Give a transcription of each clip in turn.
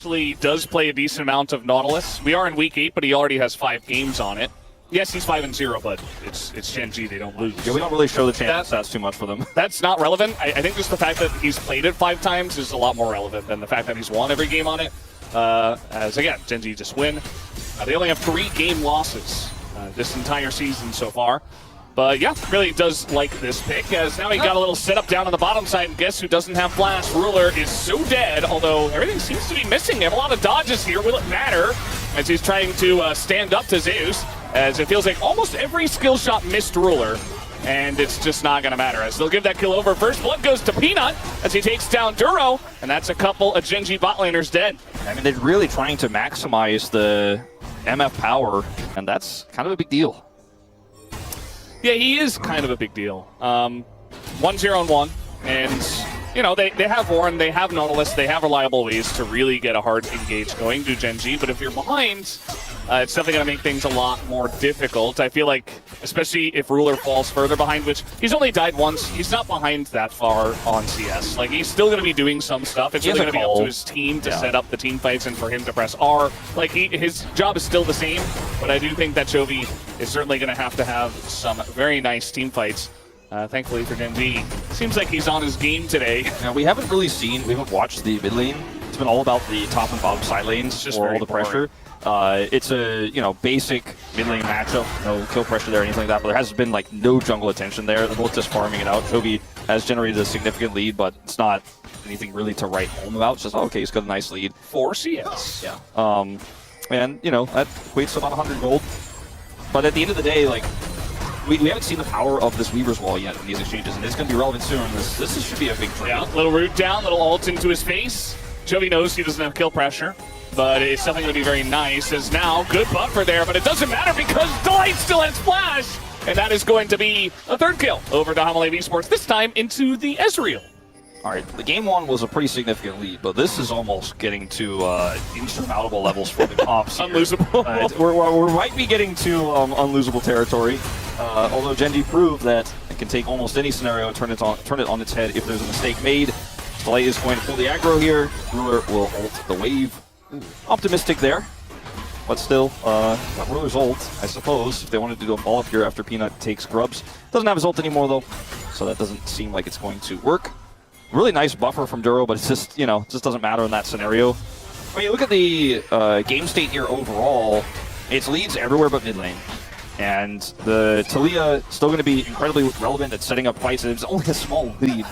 Actually does play a decent amount of Nautilus. We are in week 8, but he already has 5 games on it. Yes, he's 5-0, but it's Gen G. They don't lose. Yeah, we don't really show the champion stats too much for them. That's not relevant. I think just the fact that he's played it 5 times is a lot more relevant than the fact that he's won every game on it. As again, Gen G just win. They only have 3 game losses this entire season so far. But yeah, really does like this pick, as now he got a little setup down on the bottom side, and guess who doesn't have flash? Ruler is so dead, although everything seems to be missing. They have a lot of dodges here. Will it matter? As he's trying to stand up to Zeus, as it feels like almost every skill shot missed Ruler, and it's just not going to matter, as they'll give that kill over. First blood goes to Peanut, as he takes down Duro, and that's a couple of Gen G bot laners dead. I mean, they're really trying to maximize the MF power, and that's kind of a big deal. Yeah, he is kind of a big deal. 1-0-1, and you know, they have Warren, they have Nautilus, they have reliable ways to really get a hard engage going to Gen G, but if you're behind, it's definitely going to make things a lot more difficult. I feel like, especially if Ruler falls further behind, which he's only died once, he's not behind that far on CS. Like, he's still going to be doing some stuff. It's really going to be up to his team to set up the team fights and for him to press R. Like, his job is still the same, but I do think that Chovy is certainly going to have some very nice team fights. Thankfully for Gen G, seems like he's on his game today. Now, we haven't watched the mid lane. It's been all about the top and bottom side lanes just for all the pressure. It's a basic mid lane matchup, no kill pressure there or anything like that, but there has been like no jungle attention there. They're both just farming it out. Chovy has generated a significant lead, but it's not anything really to write home about. It's just, okay, he's got a nice lead. 4 CS. Yeah. And, you know, that equates to about 100 gold. But at the end of the day, like, we haven't seen the power of this Weaver's Wall yet in these exchanges, and it's going to be relevant soon. This should be a big trade. Yeah, little root down, little ult into his face. Chovy knows he doesn't have kill pressure, but it's definitely going to be very nice, as now, good buffer there, but it doesn't matter because Delight still has flash, and that is going to be a 3rd kill over to Hamalev Esports, this time into the Ezreal. All right, the game 1 was a pretty significant lead, but this is almost getting to insurmountable levels for the comps. Unlosable. We might be getting to unlosable territory, although Gen G proved that it can take almost any scenario and turn it on its head if there's a mistake made. Delay is going to pull the aggro here. Ruler will ult the wave. Optimistic there, but still, Ruler's ult, I suppose, if they wanted to do a follow-up here after Peanut takes grubs. Doesn't have his ult anymore, though, so that doesn't seem like it's going to work. Really nice buffer from Duro, but it's just, you know, just doesn't matter in that scenario. I mean, look at the game state here overall. It's leads everywhere but mid lane. And the Talia still going to be incredibly relevant at setting up fights. It's only a small lead.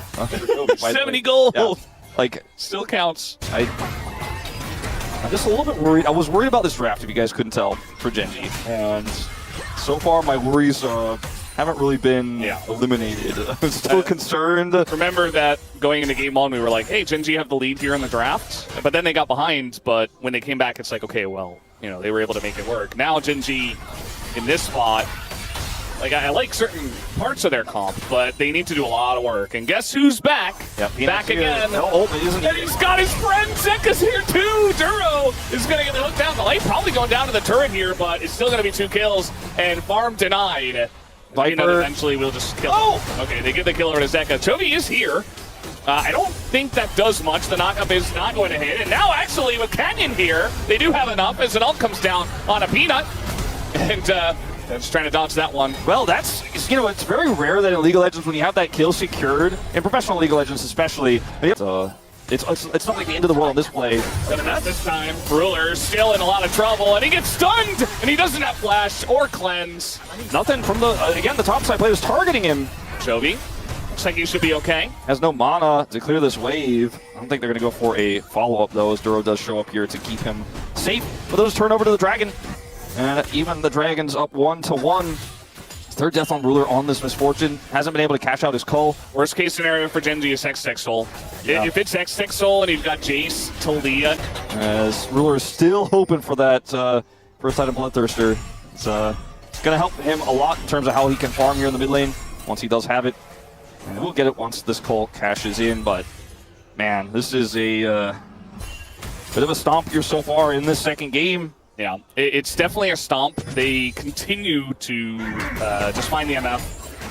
70 gold! Yeah. Like, still counts. I'm just a little bit worried. I was worried about this draft, if you guys couldn't tell, for Gen G. And so far, my worries haven't really been eliminated. I'm still concerned. Remember that going into game 1, we were like, hey, Gen G have the lead here in the draft. But then they got behind, but when they came back, it's like, okay, well, you know, they were able to make it work. Now Gen G in this spot, like, I like certain parts of their comp, but they need to do a lot of work. And guess who's back? Back again. And he's got his friend Zeka's here too. Duro is going to get the hook down. The light probably going down to the turret here, but it's still going to be 2 kills. And farm denied. Viper eventually will just kill him. Okay, they get the killer to Zeka. Chovy is here. I don't think that does much. The knockup is not going to hit. And now, actually, with Canyon here, they do have enough as an ult comes down on a Peanut. And just trying to dodge that one. Well, that's, you know, it's very rare that in League of Legends, when you have that kill secured, in professional League of Legends especially, it's not like the end of the world on this play. But not this time. Ruler still in a lot of trouble, and he gets stunned, and he doesn't have flash or cleanse. Nothing from the, again, the top side player is targeting him. Chovy, looks like he should be okay. Has no mana to clear this wave. I don't think they're going to go for a follow-up, though, as Duro does show up here to keep him safe. But those turn over to the Dragon. And even the Dragon's up 1-1. 3rd death on Ruler on this misfortune. Hasn't been able to cash out his call. Worst case scenario for Gen G is Hextech Soul. Yeah. If it's Hextech Soul and you've got Jace, Talia. As Ruler is still hoping for that first item Bloodthirster. It's going to help him a lot in terms of how he can farm here in the mid lane once he does have it. And we'll get it once this call cashes in, but man, this is a bit of a stomp here so far in this 2nd game. Yeah, it's definitely a stomp. They continue to just find the MF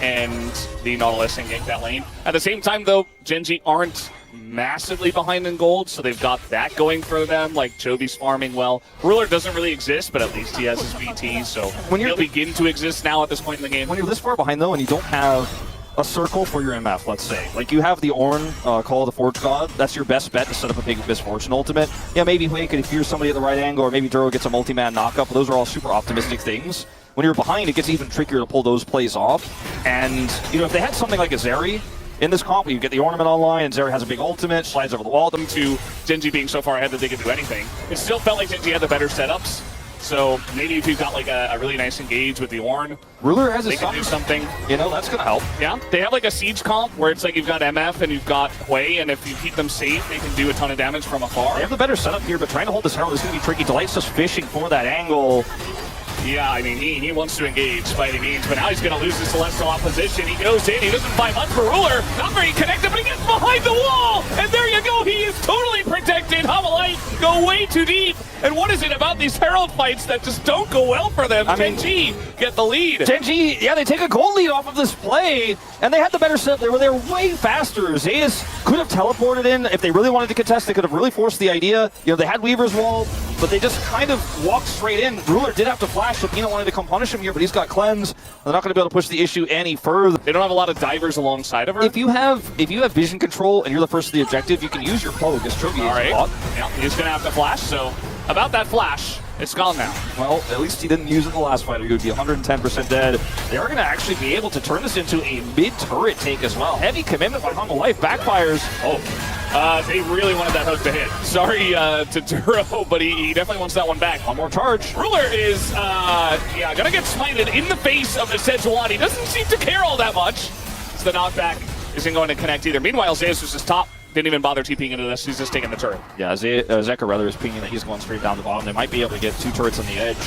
and the Nautilus and gank that lane. At the same time, though, Gen G aren't massively behind in gold, so they've got that going for them. Like, Jovi's farming well. Ruler doesn't really exist, but at least he has his BT, so he'll begin to exist now at this point in the game. When you're this far behind, though, and you don't have a circle for your MF, let's say. Like, you have the Ornn, Call of the Forge God. That's your best bet to set up a big Misfortune ultimate. Yeah, maybe Wake could fear somebody at the right angle, or maybe Duro gets a multi-man knockup. Those are all super optimistic things. When you're behind, it gets even trickier to pull those plays off. And, you know, if they had something like a Zeri in this comp, you get the ornament online, and Zeri has a big ultimate, slides over the wall. Them to Gen G being so far ahead that they could do anything. It still felt like Gen G had the better setups. So maybe if you've got like a really nice engage with the Ornn, Ruler has they can do something. You know, that's going to help. Yeah, they have like a siege comp where it's like you've got MF and you've got Hui, and if you keep them safe, they can do a ton of damage from afar. They have the better setup here, but trying to hold this Herald is going to be tricky. Delight's just fishing for that angle. Yeah, I mean, he wants to engage by any means, but now he's going to lose his Celestial opposition. He goes in, he doesn't find much for Ruler. Not very connected, but he gets behind the wall! And there you go, he is totally protected. Hamalite go way too deep. And what is it about these Herald fights that just don't go well for them? Gen G get the lead. Gen G, yeah, they take a gold lead off of this play, and they had the better setup. They were way faster. Zeus could have teleported in. If they really wanted to contest, they could have really forced the idea. You know, they had Weaver's Wall, but they just kind of walked straight in. Ruler did have to flash, so Peanut wanted to come punish him here, but he's got Cleanse. They're not going to be able to push the issue any further. They don't have a lot of divers alongside of her. If you have vision control and you're the first to the objective, you can use your Poe against Chogi. All right. Yeah, he's going to have to flash, so about that flash, it's gone now. Well, at least he didn't use it in the last fight, or he would be 110% dead. They are going to actually be able to turn this into a mid-turret take as well. Heavy commitment by Humble Life, backfires. They really wanted that hook to hit. Sorry to Duro, but he definitely wants that one back. One more charge. Ruler is, going to get smited in the face of the Sejuani. He doesn't seem to care all that much. So the knockback isn't going to connect either. Meanwhile, Zeus was just top. Didn't even bother TPing into this. He's just taking the turret. Yeah, Zeka rather is pinging that he's going straight down the bottom. They might be able to get two turrets on the edge,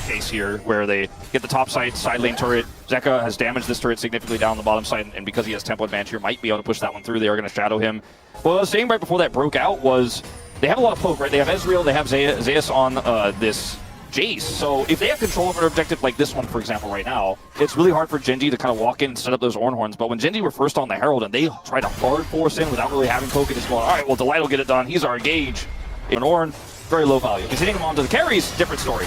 case here, where they get the top side lane turret. Zeka has damaged this turret significantly down the bottom side, and because he has tempo advantage here, might be able to push that one through. They are going to shadow him. What I was saying right before that broke out was they have a lot of poke, right? They have Ezreal, they have Zeus on this Jace. So if they have control over an objective like this one, for example, right now, it's really hard for Gen G to kind of walk in and set up those Ornn horns. But when Gen G were first on the Herald and they tried to hard force in without really having poke, and just going, all right, well, Delight will get it done. He's our engage. An Ornn, very low value. Because hitting him onto the carries, different story.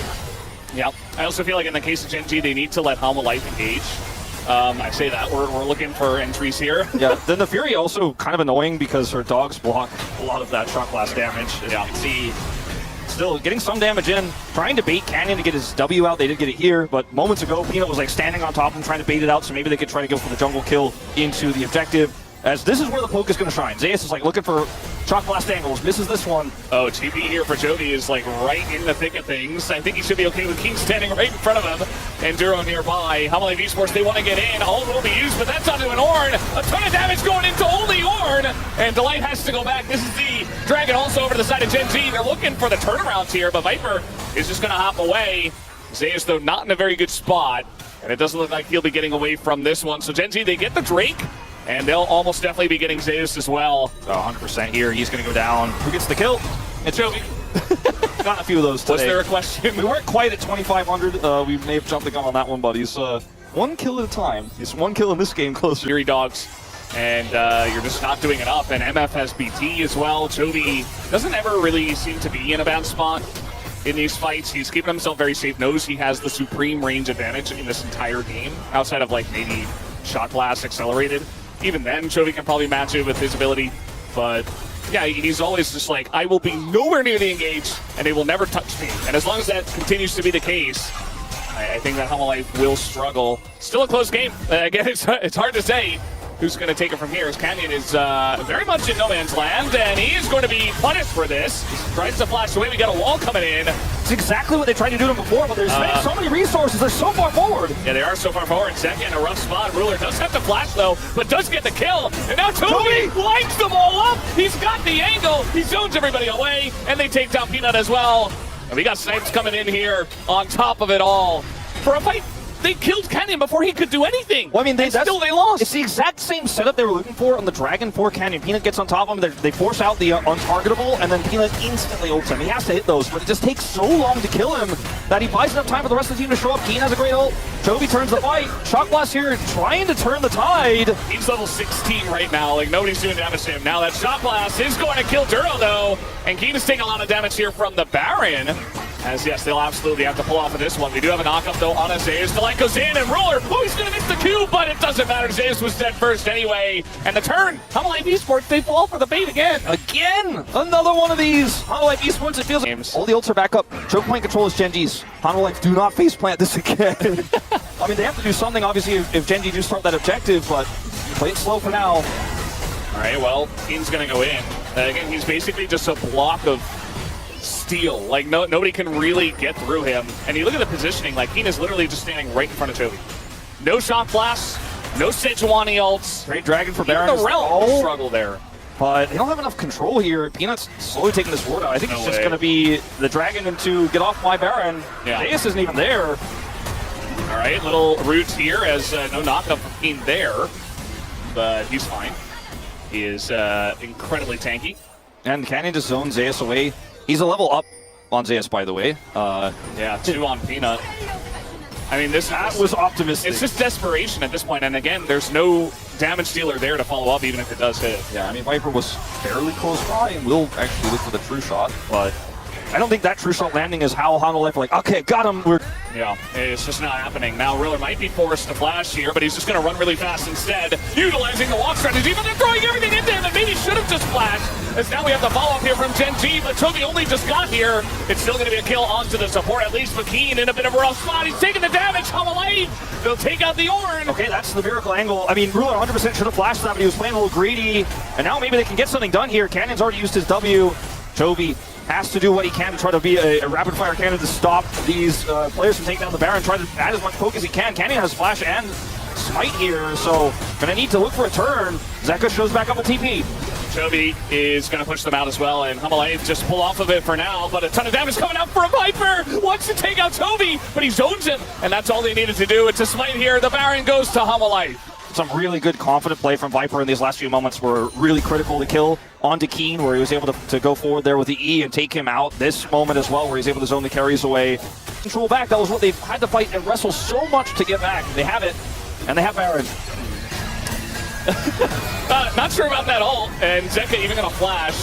Yeah. I also feel like in the case of Gen G, they need to let Helma Life engage. I say that. We're looking for entries here. Yeah, then the Fury also kind of annoying because her dogs block a lot of that shot blast damage. As you can see, still getting some damage in, trying to bait Canyon to get his W out. They did get it here, but moments ago, Peanut was like standing on top of him trying to bait it out, so maybe they could try to go for the jungle kill into the objective. As this is where the poke is going to shine. Zeus is like looking for shock blast angles, misses this one. Oh, TP here for Jody is like right in the thick of things. I think he should be okay with King standing right in front of him and Duro nearby. Hamalite Esports, they want to get in. All will be used, but that's onto an Ornn. A ton of damage going into only Ornn, and Delight has to go back. This is the Dragon also over to the side of Gen Z. They're looking for the turnarounds here, but Viper is just going to hop away. Zeus, though, not in a very good spot, and it doesn't look like he'll be getting away from this one. So Gen Z, they get the Drake, and they'll almost definitely be getting Zeus as well. 100% here. He's going to go down. Who gets the kill? It's Jovi. Got a few of those today. Was there a question? We weren't quite at 2,500. We may have jumped the gun on that one, but he's one kill at a time. He's one kill in this game closer. Fury Dogs, and you're just not doing enough. And MF has BT as well. Jovi doesn't ever really seem to be in a bad spot in these fights. He's keeping himself very safe. Knows he has the supreme range advantage in this entire game, outside of like maybe shot blast accelerated. Even then, Jovi can probably match it with his ability, but yeah, he's always just like, I will be nowhere near the engage, and they will never touch me. And as long as that continues to be the case, I think that Hamalite will struggle. Still a close game. Again, it's hard to say who's going to take it from here, as Canyon is very much in no man's land, and he is going to be punished for this. He tries to flash away. We got a wall coming in. It's exactly what they tried to do to him before, but they're spending so many resources. They're so far forward. Yeah, they are so far forward. Zeka in a rough spot. Ruler does have to flash, though, but does get the kill. And now Toby lights them all up. He's got the angle. He zones everybody away, and they take down Peanut as well. And we got Snipes coming in here on top of it all. For a fight they killed Canyon before he could do anything. Well, I mean, they lost. It's the exact same setup they were looking for on the Dragon for Canyon. Peanut gets on top of him, they force out the untargetable, and then Peanut instantly ults him. He has to hit those, but it just takes so long to kill him that he buys enough time for the rest of the team to show up. Keen has a great ult. Jovi turns the fight. Shock Blast here trying to turn the tide. He's level 16 right now. Like, nobody's doing damage to him. Now that Shock Blast is going to kill Duro, though. And Keen is taking a lot of damage here from the Baron. As, yes, they'll absolutely have to pull off of this one. We do have a knock-up, though, on Zeus. The light goes in, and Ruler, oh, he's going to miss the Q, but it doesn't matter. Zeus was dead first anyway. And the turn, Hololive Esports, they fall for the bait again. Again! Another one of these! Hololive Esports, it feels like all the ults are back up. Choke point control is Genji's. Hololive, do not faceplant this again. I mean, they have to do something, obviously, if Genji do start that objective, but play it slow for now. All right, well, Keen's going to go in. Again, he's basically just a block of steel. Like, nobody can really get through him. And you look at the positioning, like, Keen is literally just standing right in front of Jovi. No Shock Blasts, no Sejuani ults. Great Dragon for Baron. The Realm struggle there. But they don't have enough control here. Peanut's slowly taking this ward out. I think it's just going to be the Dragon into get off my Baron. Yeah. Zeus isn't even there. All right, little roots here as no knockup from Keen there. But he's fine. He is incredibly tanky. And Canyon just zones Zeus away. He's a level up on Zeus, by the way. Yeah, 2 on Peanut. I mean, that was optimistic. It's just desperation at this point, and again, there's no damage dealer there to follow up, even if it does hit. Yeah, I mean, Viper was fairly close by and will actually look for the true shot, but I don't think that true shot landing is how Hololive are like, okay, got him. Yeah, it's just not happening. Now, Ruler might be forced to flash here, but he's just going to run really fast instead, utilizing the walk strategy, but they're throwing everything into him, and maybe should have just flashed, as now we have the follow-up here from Genji, but Toby only just got here. It's still going to be a kill onto the support, at least McKean in a bit of a rough spot. He's taking the damage. Hololive, they'll take out the Ornn. Okay, that's the miracle angle. I mean, Ruler 100% should have flashed that, but he was playing a little greedy, and now maybe they can get something done here. Cannon's already used his W. Jovi has to do what he can to try to be a rapid-fire cannon to stop these players from taking down the Baron, try to add as much poke as he can. Canyon has Flash and Smite here, so gonna need to look for a turn. Zeka shows back up with TP. Jovi is going to push them out as well, and Hololive just pull off of it for now, but a ton of damage coming out for a Viper. Wants to take out Toby, but he zones him, and that's all they needed to do. It's a Smite here. The Baron goes to Hololive. Some really good confident play from Viper in these last few moments were really critical to kill onto Keen, where he was able to go forward there with the E and take him out. This moment as well, where he's able to zone the carries away. Control back, that was what they've had to fight and wrestle so much to get back. They have it, and they have Baron. Not sure about that ult, and Zeka even gonna flash.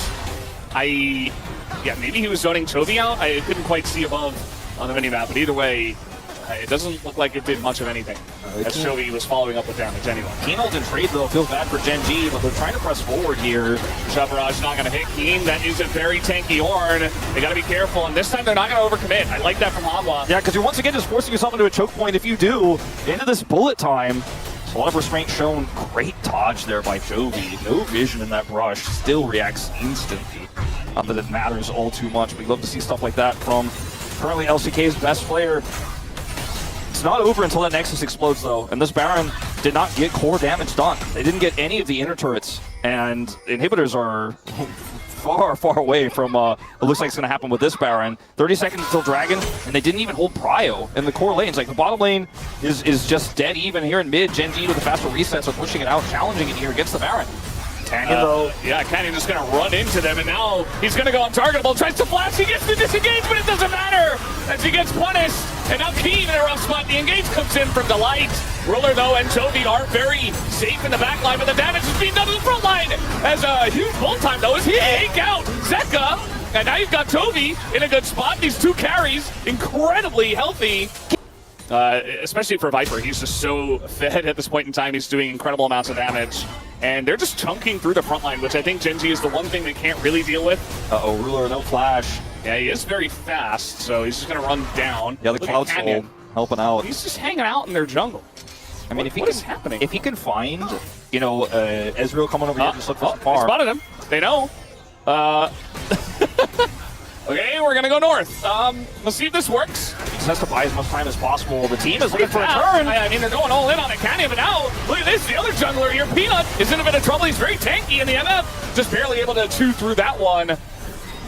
Yeah, maybe he was zoning Chovy out. I couldn't quite see above on the mini-map, but either way, it doesn't look like it did much of anything. As Chovy was following up with damage anyway. Keen ult in trade, though, feels bad for Genji, but they're trying to press forward here. Shot Barrage not gonna hit Keen. That is a very tanky Ornn. They gotta be careful, and this time they're not gonna overcommit. I like that from Hanwha. Yeah, because you're once again just forcing yourself into a choke point. If you do, into this bullet time. A lot of restraint shown. Great dodge there by Jovi. No vision in that rush. Still reacts instantly. Not that it matters all too much. We love to see stuff like that from currently LCK's best player. It's not over until that Nexus explodes, though. And this Baron did not get core damage done. They didn't get any of the inner turrets. And inhibitors are far, far away from it looks like it's going to happen with this Baron. 30 seconds until Dragon, and they didn't even hold Prio in the core lanes. Like, the bottom lane is just dead even here in mid. Genji with the faster resets are pushing it out, challenging it here against the Baron. Canyon, though. Yeah, Canyon just going to run into them, and now he's going to go untargetable. Tries to flash, he gets the disengage, but it doesn't matter as he gets punished. And now Keen in a rough spot. The engage comes in from Delight. Ruler, though, and Jovi are very safe in the back line, but the damage is being done to the front line. As a huge bull time, though, as he take out Zeka. And now you've got Jovi in a good spot. These two carries, incredibly healthy. Especially for Viper, he's just so fed at this point in time. He's doing incredible amounts of damage. And they're just chunking through the front line, which I think Genji is the one thing they can't really deal with. Uh-oh, Ruler, no flash. Yeah, he is very fast, so he's just going to run down. Yeah, the Cloud Soul helping out. He's just hanging out in their jungle. I mean, what is happening? If he can find, you know, Ezreal coming over here, just look for some farm. They spotted him. They know. Okay, we're going to go north. Let's see if this works. He just has to buy as much time as possible. The team is looking for a turn. I mean, they're going all in on it. Can't even out. Look at this. The other jungler here, Peanut, is in a bit of trouble. He's very tanky in the MF. Just barely able to chew through that one.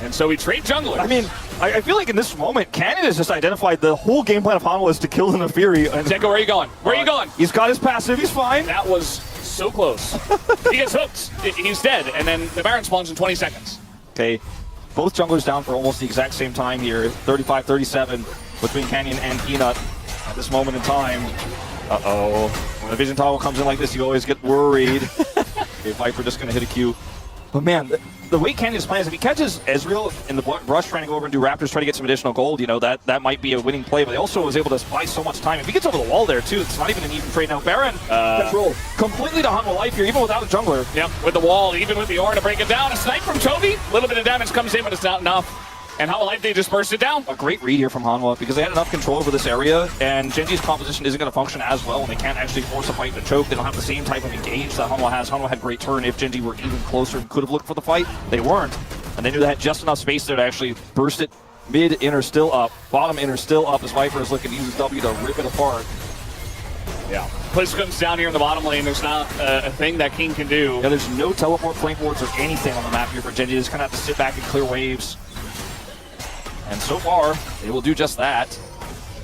And so we trade junglers. I mean, I feel like in this moment, Canyon has just identified the whole game plan of Hanwha is to kill the Nefiri. And Zeka, where are you going? Where are you going? He's got his passive, he's fine. That was so close. He gets hooked. He's dead. And then the Baron spawns in 20 seconds. Okay, both junglers down for almost the exact same time here. 35-37 between Canyon and Peanut at this moment in time. Uh-oh. When a Vision Toggle comes in like this, you always get worried. Okay, Viper just going to hit a Q. But man, the way Canyon's playing is if he catches Ezreal in the brush trying to go over and do Raptors, try to get some additional gold, you know, that might be a winning play. But he also was able to buy so much time. If he gets over the wall there, too, it's not even an even trade now. Baron control completely to Hanwha life here, even without a jungler. Yep, with the wall, even with the aura to break it down. A snipe from Chovy. A little bit of damage comes in, but it's not enough. And Hanwha life, they just burst it down. A great read here from Hanwha because they had enough control over this area, and Genji's composition isn't going to function as well, and they can't actually force a fight to choke. They don't have the same type of engage that Hanwha has. Hanwha had great turn. If Genji were even closer and could have looked for the fight, they weren't. And they knew they had just enough space there to actually burst it mid, inner, still up. Bottom, inner, still up as Viper is looking to use his W to rip it apart. Yeah. Push comes down here in the bottom lane. There's not a thing that King can do. Yeah, there's no teleport, flank wards, or anything on the map here for Genji. They just kind of have to sit back and clear waves. And so far, they will do just that.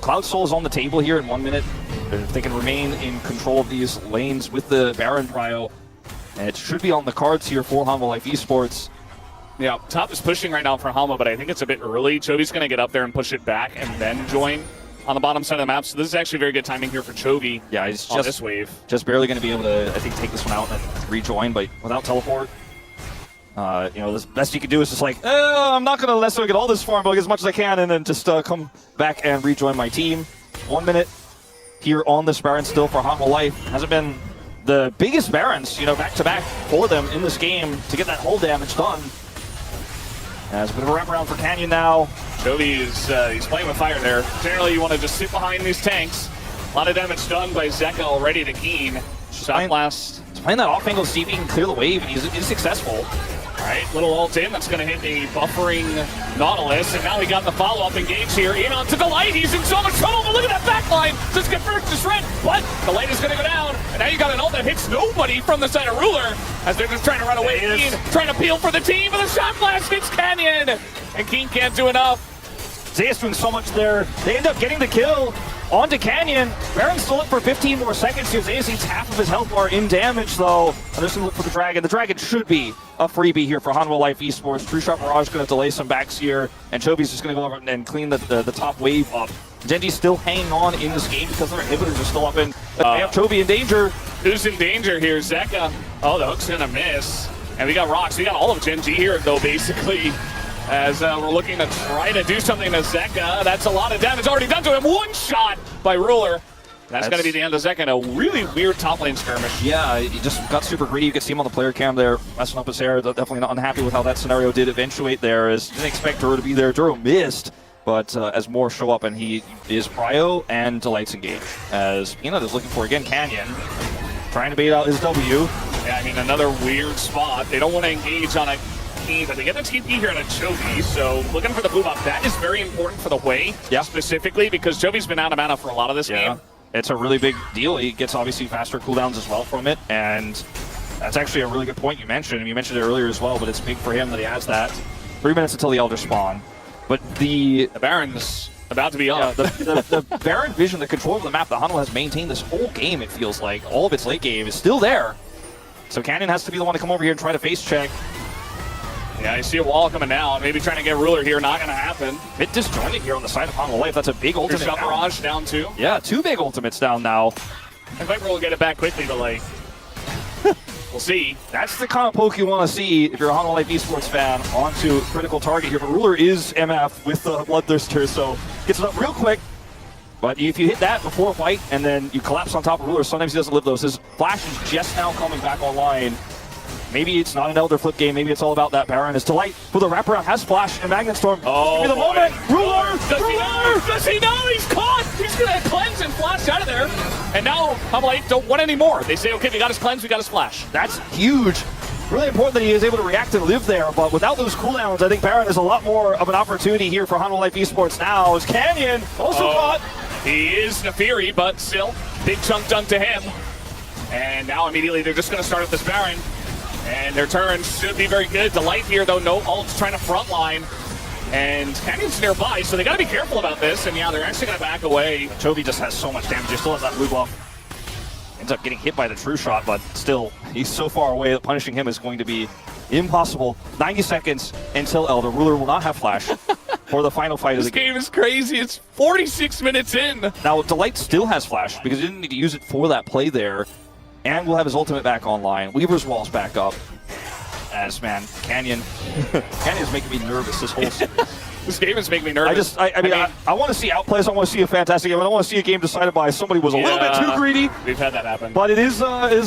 Cloud Soul is on the table here in 1 minute. If they can remain in control of these lanes with the Baron Prio, and it should be on the cards here for Hanwha Life Esports. Yeah, top is pushing right now for Hanwha, but I think it's a bit early. Chovy's going to get up there and push it back and then join on the bottom side of the map. So this is actually very good timing here for Chovy. Yeah, he's on this wave. Just barely going to be able to, I think, take this one out and rejoin, but without teleport. You know, the best you can do is just like, I'm not going to necessarily get all this farm, but like as much as I can, and then just come back and rejoin my team. 1 minute here on this Baron still for Hanwha Life. Hasn't been the biggest Barons, you know, back-to-back for them in this game to get that whole damage done. As a bit of a wraparound for Canyon now. Chovy is he's playing with fire there. Generally, you want to just sit behind these tanks. A lot of damage done by Zeka already to Keen. Shot blast. He's playing that off-angle to see if he can clear the wave, and he's successful. All right, little ult in. That's going to hit the buffering Nautilus, and now he got the follow-up engage here. In onto Delight. He's in so much trouble, but look at that backline. Just get first to shred, but Delight is going to go down, and now you got an ult that hits nobody from the side of Ruler as they're just trying to run away. Keen trying to peel for the team, but the shot blast hits Canyon, and Keen can't do enough. Zeus doing so much there. They end up getting the kill onto Canyon. Baron's still up for 15 more seconds here. Zeus needs half of his health bar in damage, though. I'm just going to look for the Dragon. The Dragon should be a freebie here for Hanwha Life Esports. True Shot Mirage going to delay some backs here, and Chovy's just going to go over and clean the top wave up. Genji's still hanging on in this game because their inhibitors are still up in. They have Chovy in danger. Who's in danger here? Zeka. Oh, the hook's going to miss. And we got Rocks. We got all of Genji here, though, basically. As we're looking to try to do something to Zeka. That's a lot of damage already done to him. One shot by Ruler. That's going to be the end of Zeka in a really weird top lane skirmish. Yeah, he just got super greedy. You could see him on the player cam there, messing up his hair. Definitely not unhappy with how that scenario did eventuate there. As didn't expect Duro to be there. Duro missed, but as more show up, and he is Prio and Delight's engage. As Peanut is looking for, again, Canyon. Trying to bait out his W. Yeah, I mean, another weird spot. They don't want to engage on a TP, but they get the TP here on a Chovy, so looking for the boom up. That is very important for the Wei, specifically, because Chovy's been out of mana for a lot of this game. It's a really big deal. He gets obviously faster cooldowns as well from it, and that's actually a really good point you mentioned. And you mentioned it earlier as well, but it's big for him that he has that. 3 minutes until the Elder spawn. But the Baron's about to be up. The Baron vision, the control of the map that Hanwha has maintained this whole game, it feels like. All of its late game is still there. So Canyon has to be the one to come over here and try to face check. Yeah, I see a wall coming down. Maybe trying to get Ruler here. Not going to happen. Bit disjointed here on the side of Hanwha Life. That's a big ultimate down. Mirage down too. Yeah, 2 big ultimates down now. I think we'll get it back quickly, but like, we'll see. That's the kind of poke you want to see if you're a Hanwha Life Esports fan onto critical target here. But Ruler is MF with the Bloodthirster, so gets it up real quick. But if you hit that before a fight and then you collapse on top of Ruler, sometimes he doesn't live those. His flash is just now coming back online. Maybe it's not an Elder flip game. Maybe it's all about that Baron. As Delight for the wraparound has flash and Magnet Storm. Oh, the moment. Ruler! Does he know? He's caught! He's going to cleanse and flash out of there. And now Hanwha Life don't want any more. They say, okay, we got his cleanse, we got his flash. That's huge. Really important that he is able to react and live there, but without those cooldowns, I think Baron is a lot more of an opportunity here for Hanwha Life Esports now. As Canyon also caught. He is Nefiri, but still, big chunk done to him. And now immediately they're just going to start up this Baron. And their turns should be very good. Delight here, though, no ults, trying to frontline. And Canyon's nearby, so they got to be careful about this. And yeah, they're actually going to back away. Toby just has so much damage. He still has that blue buff. Ends up getting hit by the true shot, but still, he's so far away that punishing him is going to be impossible. 90 seconds until Elder Ruler will not have flash for the final fight of the game. This game is crazy. It's 46 minutes in. Now, Delight still has flash because he didn't need to use it for that play there. And will have his ultimate back online. Weaver's wall's back up. As, man, Canyon's making me nervous this whole series. This game is making me nervous. I mean, I want to see outplays. I want to see a fantastic game. I don't want to see a game decided by somebody who was a little bit too greedy. We've had that happen. But it is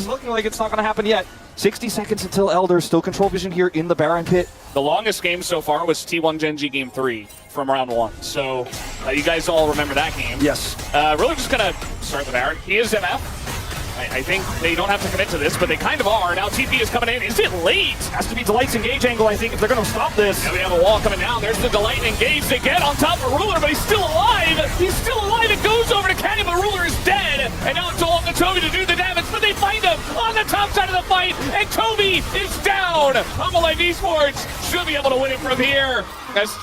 looking like it's not going to happen yet. 60 seconds until Elder. Still control vision here in the Baron pit. The longest game so far was T1 Gen G Game 3 from round 1. So you guys all remember that game. Yes. Really just going to start the Baron. He is MF. I think they don't have to commit to this, but they kind of are. Now TP is coming in. Is it late? Has to be Delight's engage angle, I think, if they're going to stop this. Yeah, we have a wall coming down. There's the Delight engage. They get on top of Ruler, but he's still alive. He's still alive. It goes over to Canyon, but Ruler is dead. And now it's all up to Toby to do the damage, but they find him on the top side of the fight, and Toby is down. Life Esports should be able to win it from here. As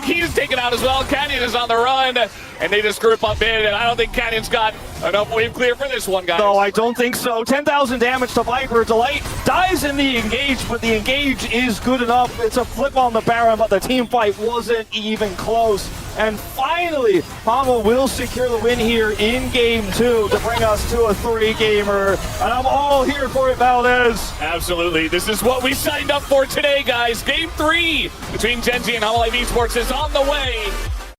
he is taken out as well. Canyon is on the run, and they just group up in, and I don't think Canyon's got enough wave clear for this one, guys. No, I don't think so. 10,000 damage to Viper. Delight dies in the engage, but the engage is good enough. It's a flip on the Baron, but the team fight wasn't even close. And finally, Mama will secure the win here in Game 2 to bring us to a 3-gamer. And I'm all here for it, Valdez. Absolutely. This is what we signed up for today, guys. Game 3 between Gen G and Life Esports is on the way.